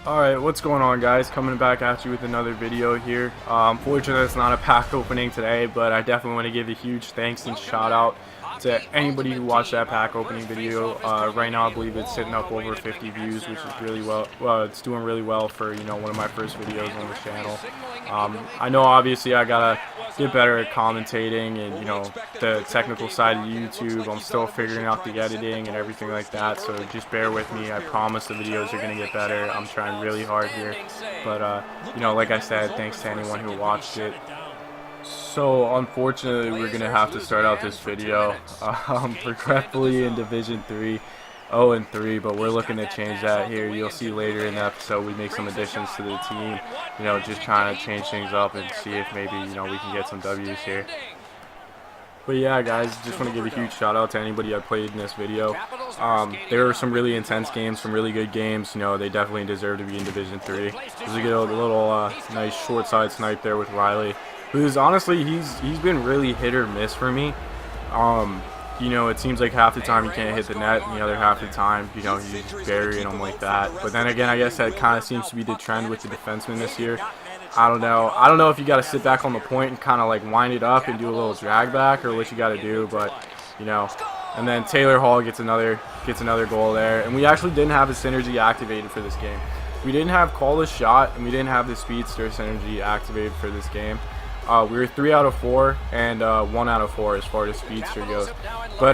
Alright, what's going on, guys? Coming back at you with another video here. Fortunately, it's not a pack opening today, but I definitely want to give a huge thanks and shout out to anybody who watched that pack opening video. Right now I believe it's sitting up over 50 views, which is really well, it's doing really well for, one of my first videos on the channel. I know obviously I gotta get better at commentating and the technical side of YouTube. I'm still figuring out the editing and everything like that, so just bear with me. I promise the videos are gonna get better. I'm trying really hard here, but like I said, thanks to anyone who watched it. So unfortunately, we're gonna have to start out this video regretfully in Division 3, 0-3, but we're looking to change that here. You'll see later in the episode we make some additions to the team, just trying to change things up and see if maybe we can get some W's here. But yeah, guys, just want to give a huge shout out to anybody that played in this video. There were some really intense games, some really good games. They definitely deserve to be in Division 3. There's a good little nice short side snipe there with Riley, who's honestly he's been really hit or miss for me. It seems like half the time he can't hit the net, and the other half the time, he's just burying them like that. But then again, I guess that kind of seems to be the trend with the defensemen this year. I don't know if you got to sit back on the point and kind of like wind it up and do a little drag back, or what you got to do, but And then Taylor Hall gets another goal there, and we actually didn't have a synergy activated for this game. We didn't have call the shot, and we didn't have the speedster synergy activated for this game. We were 3 out of 4 and 1 out of 4 as far as speedster goes. But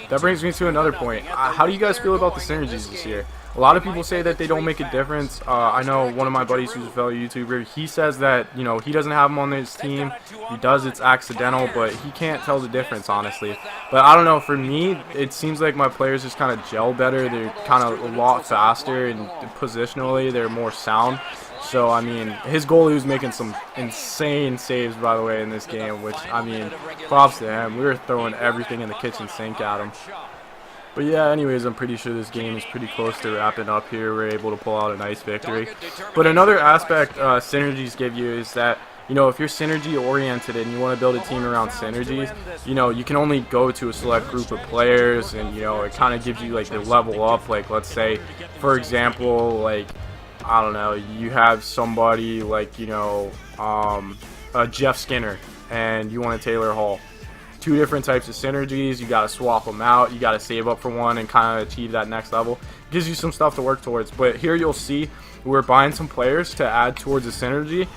that brings me to another point. How do you guys feel about the synergies this year? A lot of people say that they don't make a difference. I know one of my buddies who's a fellow YouTuber, he says that, he doesn't have them on his team. He does, it's accidental, but he can't tell the difference, honestly. But I don't know, for me, it seems like my players just kind of gel better. They're kind of a lot faster, and positionally, they're more sound. So, I mean, his goalie was making some insane saves, by the way, in this game, which, I mean, props to him. We were throwing everything in the kitchen sink at him. But yeah, anyways, I'm pretty sure this game is pretty close to wrapping up here. We're able to pull out a nice victory. But another aspect synergies give you is that, if you're synergy oriented and you want to build a team around synergies, you can only go to a select group of players, and, it kind of gives you, like, the level up. Like, let's say, for example, like, I don't know, you have somebody like, Jeff Skinner, and you want a Taylor Hall. Two different types of synergies. You got to swap them out. You got to save up for one and kind of achieve that next level. Gives you some stuff to work towards. But here you'll see we're buying some players to add towards the synergy.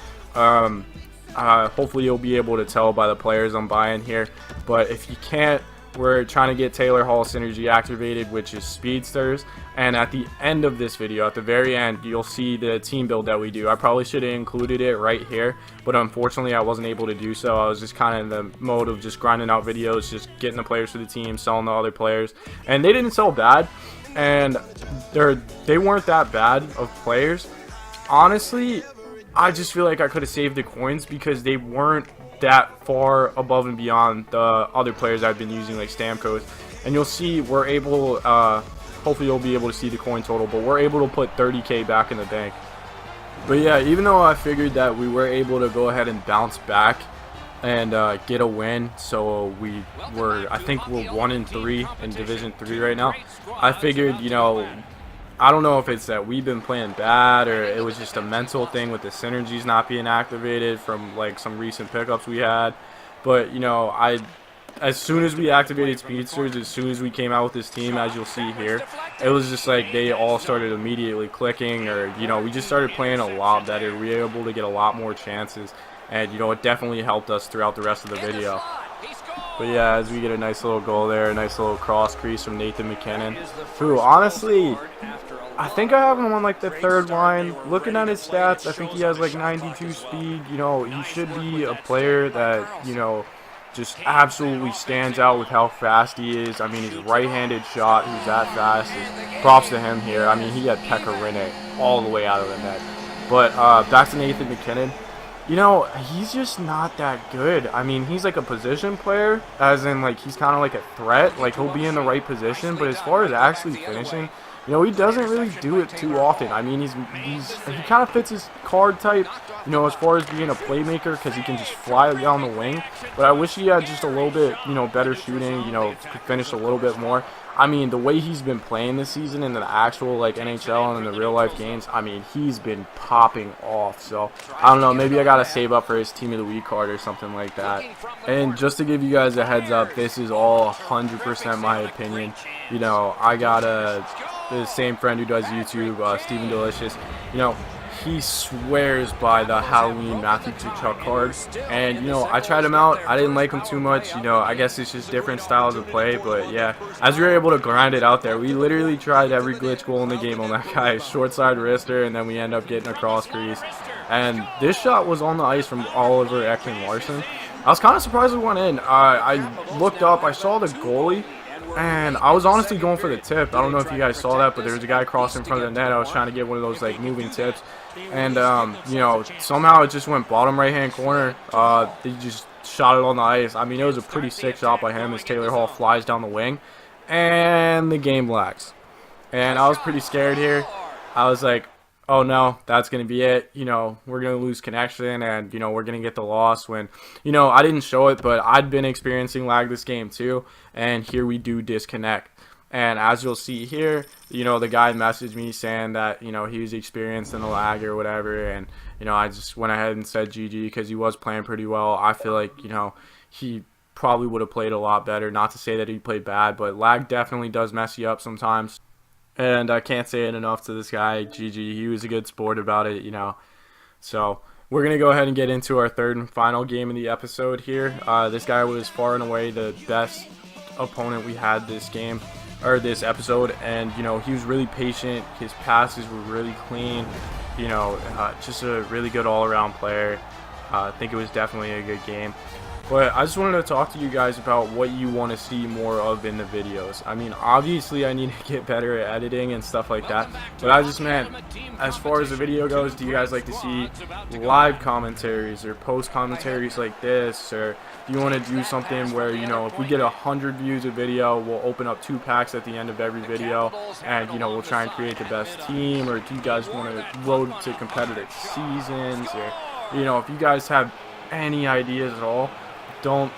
Hopefully you'll be able to tell by the players I'm buying here. But if you can't, we're trying to get Taylor Hall synergy activated, which is speedsters. And at the end of this video, at the very end, you'll see the team build that we do. I probably should have included it right here, but unfortunately I wasn't able to do so. I was just kind of in the mode of just grinding out videos, just getting the players for the team, selling the other players. And they didn't sell bad, and they weren't that bad of players. Honestly, I just feel like I could have saved the coins because they weren't that far above and beyond the other players I've been using, like Stamkos. And you'll see we're able, hopefully you'll be able to see the coin total, but we're able to put 30K back in the bank. But yeah, even though I figured that we were able to go ahead and bounce back and get a win, so I think we're 1-3 in Division 3 right now. I figured, I don't know if it's that we've been playing bad or it was just a mental thing with the synergies not being activated from like some recent pickups we had. But as soon as we activated speedsters, as soon as we came out with this team, as you'll see here, it was just like they all started immediately clicking, or we just started playing a lot better. We were able to get a lot more chances, and it definitely helped us throughout the rest of the video. But yeah, as we get a nice little goal there, a nice little cross crease from Nathan McKinnon, who honestly, I think I have him on like the third line. Looking at his stats, I think he has like 92 speed. He should be a player that, just absolutely stands out with how fast he is. I mean, his right-handed shot, he's that fast. Props to him here. I mean, he had Pekka Rinne all the way out of the net. But back to Nathan McKinnon. He's just not that good. I mean, he's like a position player, as in like he's kind of like a threat. Like he'll be in the right position, but as far as actually finishing, he doesn't really do it too often. I mean, he kind of fits his card type, as far as being a playmaker, because he can just fly down the wing. But I wish he had just a little bit, better shooting, could finish a little bit more. I mean, the way he's been playing this season in the actual like NHL and in the real life games, I mean, he's been popping off. So I don't know, maybe I gotta save up for his Team of the Week card or something like that. And just to give you guys a heads up, this is all 100% my opinion. You know, I got the same friend who does YouTube, Steven Delicious. You know, he swears by the Halloween Matthew Tkachuk card, and you know, I tried him out. I didn't like him too much. You know, I guess it's just different styles of play, but yeah, as we were able to grind it out there, we literally tried every glitch goal in the game on that guy, short side wrister, and then we end up getting a cross crease. And this shot was on the ice from Oliver Ekman-Larsson. I was kind of surprised it went in. I looked up, I saw the goalie, and I was honestly going for the tip. I don't know if you guys saw that, but there was a guy crossing in front of the net. I was trying to get one of those like moving tips, and you know, somehow it just went bottom right hand corner. They just shot it on the ice. I mean, it was a pretty sick shot by him as Taylor Hall flies down the wing, and the game lags. And I was pretty scared here. I was like, oh no, that's going to be it. You know, we're going to lose connection, and, you know, we're going to get the loss when, you know, I didn't show it, but I'd been experiencing lag this game too, and here we do disconnect. And as you'll see here, you know, the guy messaged me saying that, you know, he was experienced in the lag or whatever, and, you know, I just went ahead and said GG because he was playing pretty well. I feel like, you know, he probably would have played a lot better. Not to say that he played bad, but lag definitely does mess you up sometimes. And I can't say it enough to this guy, GG. He was a good sport about it, you know. So we're going to go ahead and get into our third and final game of the episode here. This guy was far and away the best opponent we had this game, or this episode. And, you know, he was really patient. His passes were really clean. You know, just a really good all-around player. I think it was definitely a good game. But I just wanted to talk to you guys about what you want to see more of in the videos. I mean, obviously I need to get better at editing and stuff like that. But I just meant, as far as the video goes, do you guys like to see live commentaries or post commentaries like this? Or do you want to do something where, you know, if we get 100 views a video, we'll open up 2 packs at the end of every video, and, you know, we'll try and create the best team? Or do you guys want to road to competitive seasons? Or, you know, if you guys have any ideas at all, don't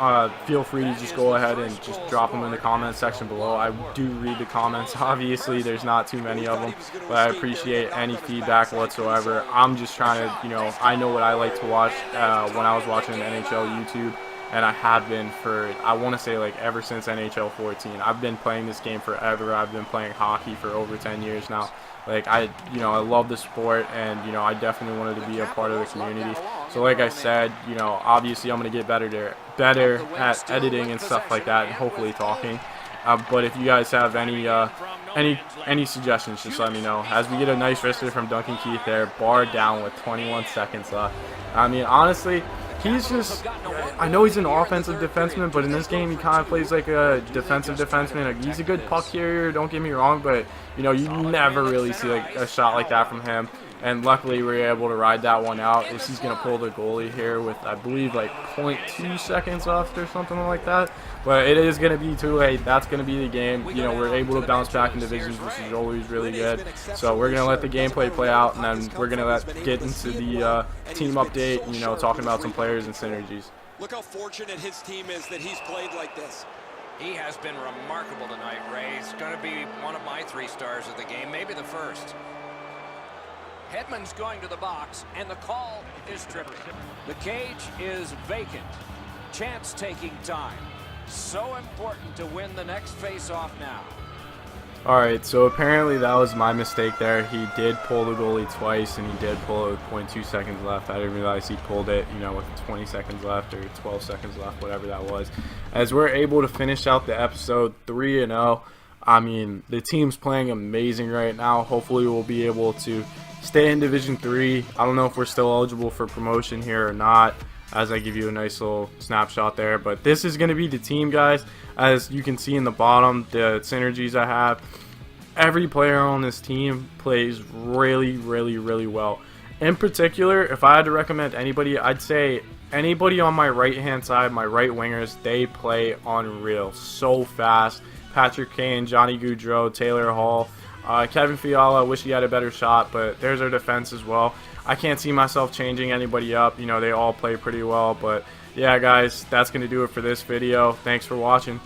feel free to just go ahead and just drop them in the comment section below. I do read the comments. Obviously there's not too many of them, but I appreciate any feedback whatsoever. I'm just trying to, you know, I know what I like to watch when I was watching NHL YouTube, and I have been for, I want to say, like, ever since NHL 14. I've been playing this game forever. I've been playing hockey for over 10 years now. Like, I love the sport, and, you know, I definitely wanted to be a part of the community. So like I said, you know, obviously I'm going to get better at editing and stuff like that, and hopefully talking. But if you guys have any suggestions, just let me know. As we get a nice wrister from Duncan Keith there, bar down with 21 seconds left. I mean, honestly, he's just, I know he's an offensive defenseman, but in this game he kind of plays like a defensive defenseman. He's a good puck carrier, don't get me wrong, but, you know, you never really see like a shot like that from him. And luckily we were able to ride that one out, as he's going to pull the goalie here with, I believe, like 0.2 seconds left or something like that. But it is going to be too late. That's going to be the game. You know, we're able to bounce back in divisions, which is always really good. So we're going to let the gameplay play out, and then we're going to get into the team update, you know, talking about some players and synergies. Look how fortunate his team is that he's played like this. He has been remarkable tonight, Ray. He's going to be one of my 3 stars of the game, maybe the first. Hedman's going to the box, and the call is tripping. The cage is vacant. Chance taking time. So important to win the next face-off now. Alright, so apparently that was my mistake there. He did pull the goalie twice, and he did pull it with 0.2 seconds left. I didn't realize he pulled it, you know, with 20 seconds left or 12 seconds left, whatever that was. As we're able to finish out the episode 3-0, I mean, the team's playing amazing right now. Hopefully we'll be able to stay in Division 3. I don't know if we're still eligible for promotion here or not, as I give you a nice little snapshot there. But this is going to be the team, guys. As you can see in the bottom, the synergies I have. Every player on this team plays really, really, really well. In particular, if I had to recommend anybody, I'd say anybody on my right-hand side, my right wingers, they play unreal. So fast. Patrick Kane, Johnny Gaudreau, Taylor Hall. Kevin Fiala, I wish he had a better shot, but there's our defense as well. I can't see myself changing anybody up. You know, they all play pretty well. But, yeah, guys, that's going to do it for this video. Thanks for watching.